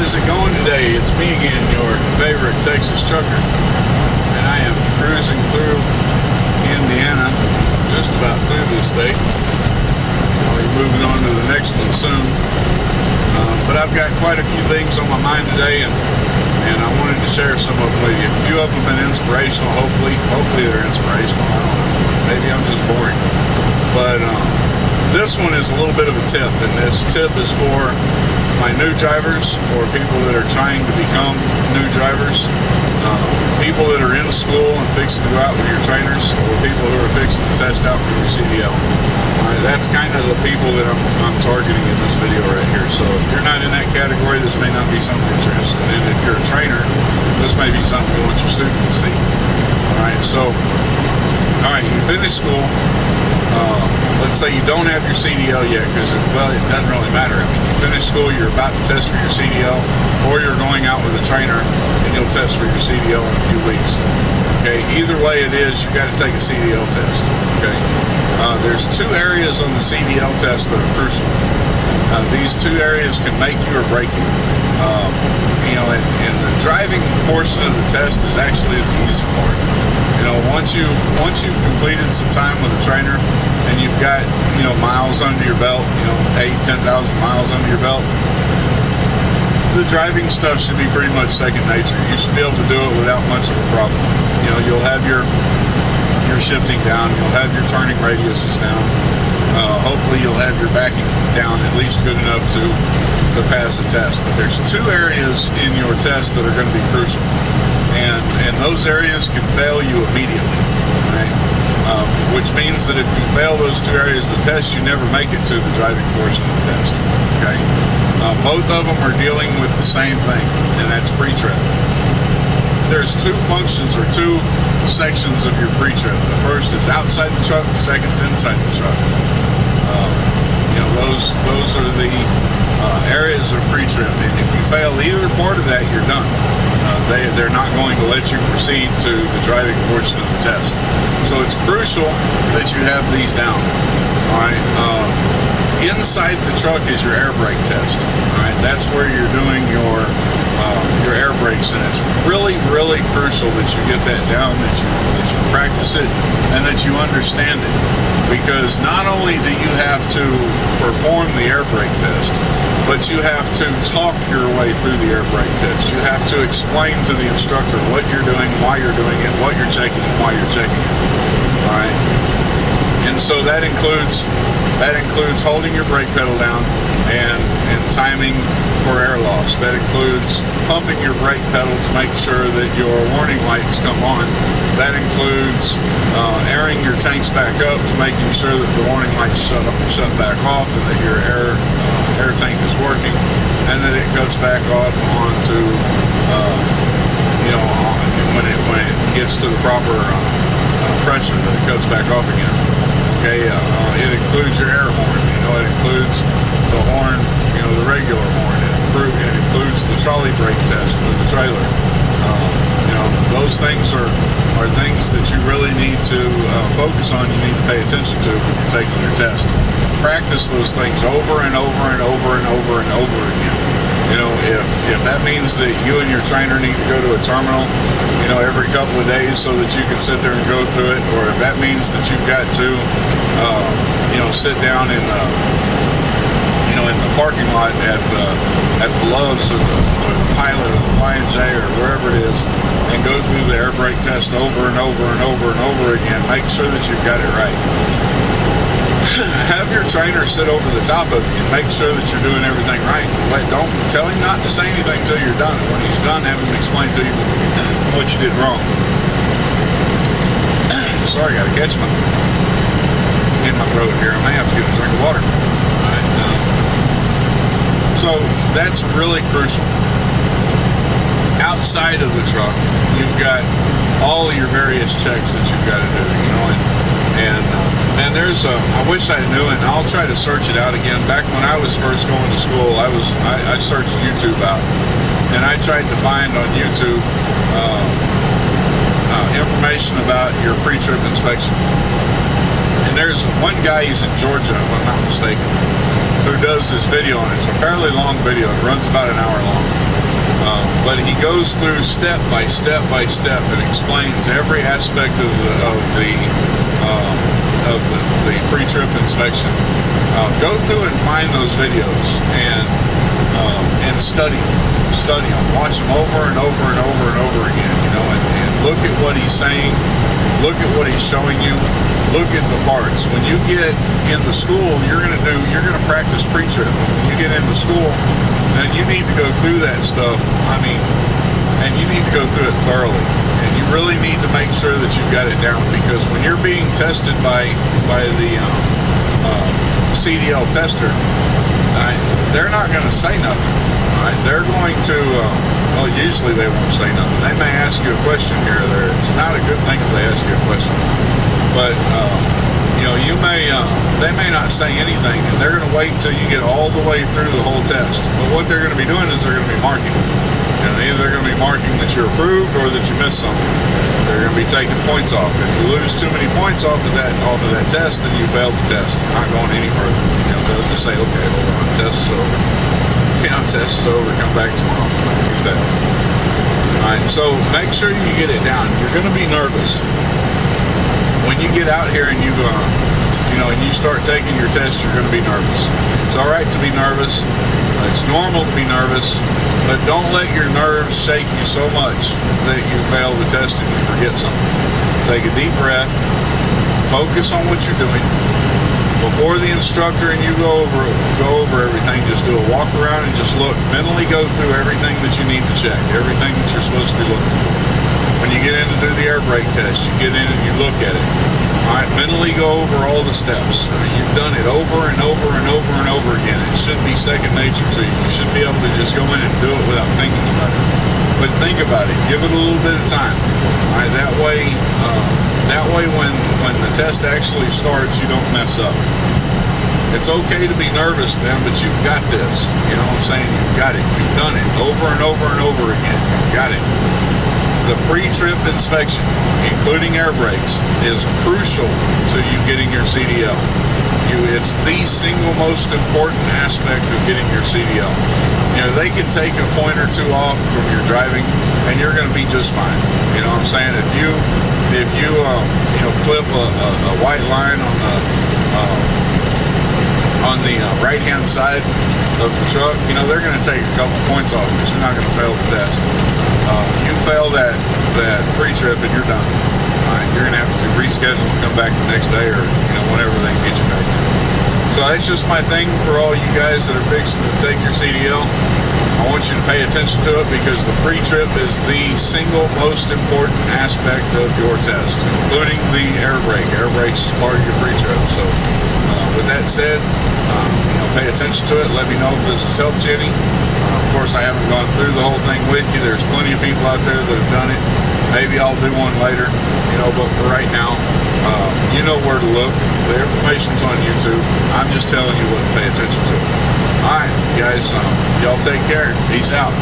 is it going today? It's me again, your favorite Texas trucker, and I am cruising through Indiana, just about through this state. I'll be moving on to the next one soon, but I've got quite a few things on my mind today, and I wanted to share some of them with you. A few of them have been inspirational, hopefully they're inspirational. I don't know, maybe I'm just boring, but this one is a little bit of a tip, and this tip is for my new drivers or people that are trying to become new drivers, people that are in school and fixing to go out with your trainers, or people who are fixing to test out for your CDL. Alright, that's kind of the people that I'm targeting in this video right here. So if you're not in that category, this may not be something that you're interested in. If you're a trainer, this may be something you want your student to see. Alright, you finish school. Let's say you don't have your CDL yet, because it doesn't really matter. I mean, you finish school, you're about to test for your CDL, or you're going out with a trainer and you'll test for your CDL in a few weeks. Okay, either way it is, you got to take a CDL test. Okay, there's two areas on the CDL test that are crucial. These two areas can make you or break you. And the driving portion of the test is actually the easy part. Once you've completed some time with a trainer and you've got miles under your belt, 8,000-10,000 miles under your belt, the driving stuff should be pretty much second nature. You should be able to do it without much of a problem. You'll have your shifting down, you'll have your turning radiuses down. Hopefully you'll have your backing down at least good enough to pass the test. But there's two areas in your test that are going to be crucial, and those areas can fail you immediately, right? Which means that if you fail those two areas of the test, you never make it to the driving portion of the test. Okay, both of them are dealing with the same thing, and that's pre-trip. There's two functions or two sections of your pre-trip. The first is outside the truck, the second is inside the truck. Those are the areas of pre-trip, and if you fail either part of that, you're done. They're not going to let you proceed to the driving portion of the test. So it's crucial that you have these down. Alright, inside the truck is your air brake test. Alright, that's where you're doing your air brakes, and it's really crucial that you get that down, that you practice it, and that you understand it. Because not only do you have to perform the air brake test, but you have to talk your way through the air brake test. You have to explain to the instructor what you're doing, why you're doing it, what you're checking, and why you're checking it. Alright? And so that includes holding your brake pedal down and timing for air loss. That includes pumping your brake pedal to make sure that your warning lights come on. That includes airing your tanks back up to making sure that the warning lights shut back off, and that your air tank is working, and that it cuts back off onto when it gets to the proper pressure, that it cuts back off again. Okay, it includes your air horn. It includes the horn, the regular horn. It includes the trolley brake test with the trailer. Those things are things that you really need to focus on. You need to pay attention to when you're taking your test. Practice those things over and over and over and over and over again. If that means that you and your trainer need to go to a terminal, every couple of days so that you can sit there and go through it, or if that means that you've got to, sit down in the parking lot at the Loves or the Pilot or the Flying J or wherever it is, and go through the air brake test over and over and over and over again, make sure that you've got it right. Have your trainer sit over the top of you and make sure that you're doing everything right. Don't tell him not to say anything until you're done. When he's done, have him explain to you what you did wrong. Sorry, I gotta catch in my throat here. I may have to get a drink of water. Alright, so that's really crucial. Outside of the truck, you've got all of your various checks that you've got to do, and there's I wish I knew it, and I'll try to search it out again. Back when I was first going to school, I searched YouTube out, and I tried to find on YouTube information about your pre-trip inspection. And there's one guy, he's in Georgia, if I'm not mistaken, who does this video, and it's a fairly long video. It runs about an hour long. But he goes through step by step by step and explains every aspect of the pre-trip inspection. Go through and find those videos and study them, watch them over and over and over and over again, and look at what he's saying, look at what he's showing you, look at the parts. When you get into school, you're gonna practice pre-trip. When you get into school, then you need to go through that stuff. And you need to go through it thoroughly. And you really need to make sure that you've got it down, because when you're being tested by the CDL tester, they're not going to say nothing. They're going to, usually they won't say nothing. They may ask you a question here or there. It's not a good thing if they ask you a question. But, they may not say anything, and they're going to wait until you get all the way through the whole test. But what they're going to be doing is they're going to be marking. Either they're going to be marking that you're approved or that you missed something. They're going to be taking points off. If you lose too many points off of that test, then you failed the test. You're not going any further. They'll just say, okay, hold on, test is over. Test is over. Come back tomorrow. You failed. All right. So make sure you get it down. You're going to be nervous when you get out here and and you start taking your test. You're going to be nervous. It's all right to be nervous. It's normal to be nervous, but don't let your nerves shake you so much that you fail the test and you forget something. Take a deep breath. Focus on what you're doing. Before the instructor and you go over everything, just do a walk around and just look. Mentally go through everything that you need to check, everything that you're supposed to be looking for. When you get in to do the air brake test, you get in and you look at it. All right, mentally go over all the steps. You've done it over and over and over and over again. It should be second nature to you. You should be able to just go in and do it without thinking about it. But think about it. Give it a little bit of time. All right, that way when the test actually starts, you don't mess up. It's okay to be nervous, man, but you've got this. You know what I'm saying? You've got it. You've done it over and over and over again. You've got it. The pre-trip inspection, including air brakes, is crucial to you getting your CDL. It's the single most important aspect of getting your CDL. They can take a point or two off from your driving, and you're going to be just fine. You know what I'm saying? If you clip a white line on the right-hand side of the truck, they're going to take a couple points off, but you're not going to fail the test. You fail that pre-trip and you're done. All right, you're going to have to reschedule and come back the next day or whenever they can get you back. So that's just my thing for all you guys that are fixing to take your CDL. I want you to pay attention to it, because the pre-trip is the single most important aspect of your test, including the air brake. Air brakes is part of your pre-trip. So with that said, pay attention to it. Let me know if this has helped you any. Of course, I haven't gone through the whole thing with you. There's plenty of people out there that have done it. Maybe I'll do one later, but for right now, you know where to look. The information's on YouTube. I'm just telling you what to pay attention to. All right, guys, y'all take care. Peace out.